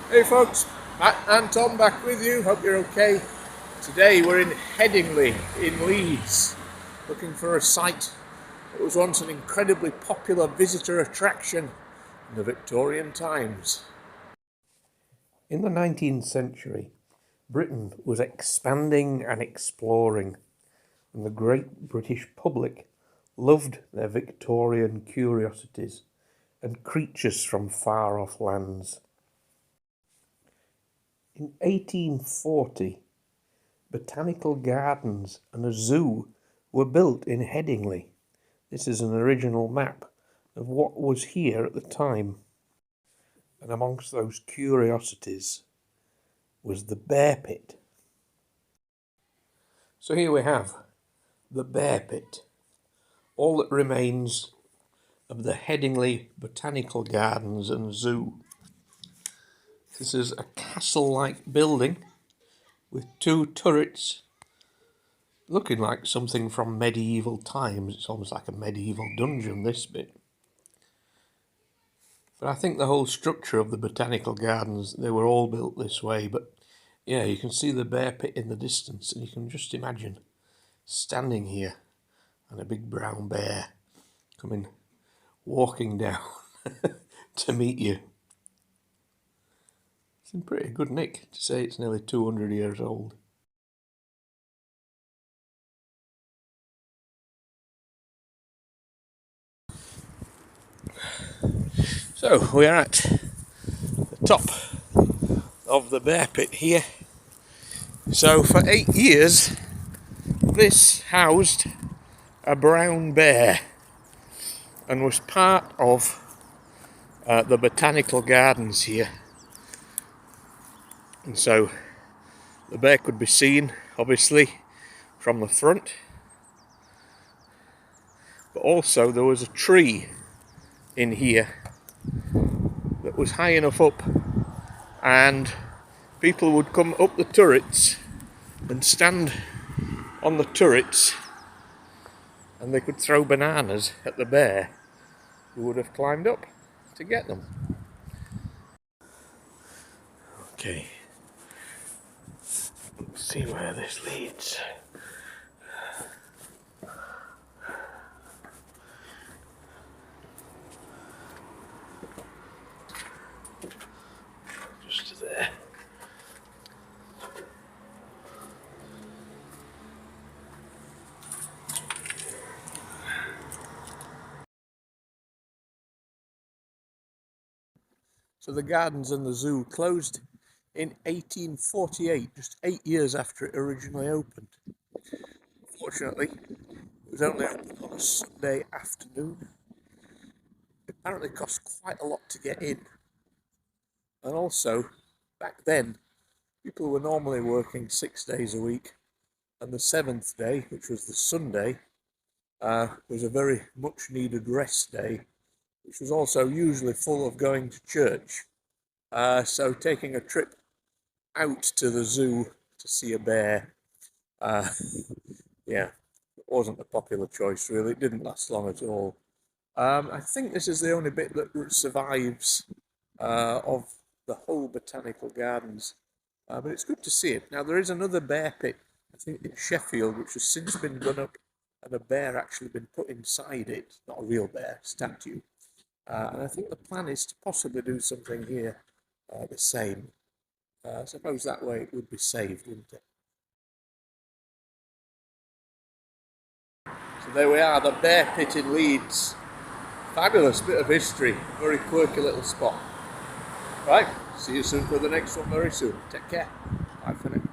Hey folks, Matt and Tom back with you. Hope you're okay. Today we're in Headingley in Leeds, looking for a site that was once an incredibly popular visitor attraction in the Victorian times. In the 19th century, Britain was expanding and exploring, and the great British public loved their Victorian curiosities and creatures from far-off lands. In 1840, botanical gardens and a zoo were built in Headingley. This is an original map of what was here at the time. And amongst those curiosities was the bear pit. So here we have the bear pit, all that remains of the Headingley Botanical Gardens and Zoo. This is a castle-like building with two turrets, looking like something from medieval times. It's almost like a medieval dungeon, this bit. But I think the whole structure of the botanical gardens, they were all built this way. But yeah, you can see the bear pit in the distance, and you can just imagine standing here and a big brown bear coming walking down to meet you. It's in pretty good nick to say it's nearly 200 years old. So we're at the top of the bear pit here. So for 8 years this housed a brown bear and was part of the botanical gardens here. And so the bear could be seen obviously from the front, but also there was a tree in here that was high enough up, and people would come up the turrets and stand on the turrets, and they could throw bananas at the bear who would have climbed up to get them. Okay, let's see where this leads. Just there. So the gardens and the zoo closed in 1848, just 8 years after it originally opened. Fortunately, it was only open on a Sunday afternoon. It apparently cost quite a lot to get in. And also, back then, people were normally working 6 days a week, and the 7th day, which was the Sunday, was a very much needed rest day, which was also usually full of going to church. So taking a trip out to the zoo to see a bear, yeah, it wasn't a popular choice really. It didn't last long at all. I think this is the only bit that survives of the whole botanical gardens, but it's good to see it. Now there is another bear pit, I think in Sheffield, which has since been done up, and a bear actually been put inside it, not a real bear, statue. And I think the plan is to possibly do something here the same. I suppose that way it would be saved, wouldn't it? So there we are, the bear pit in Leeds. Fabulous bit of history, very quirky little spot. Right, see you soon for the next one very soon. Take care. Bye for now.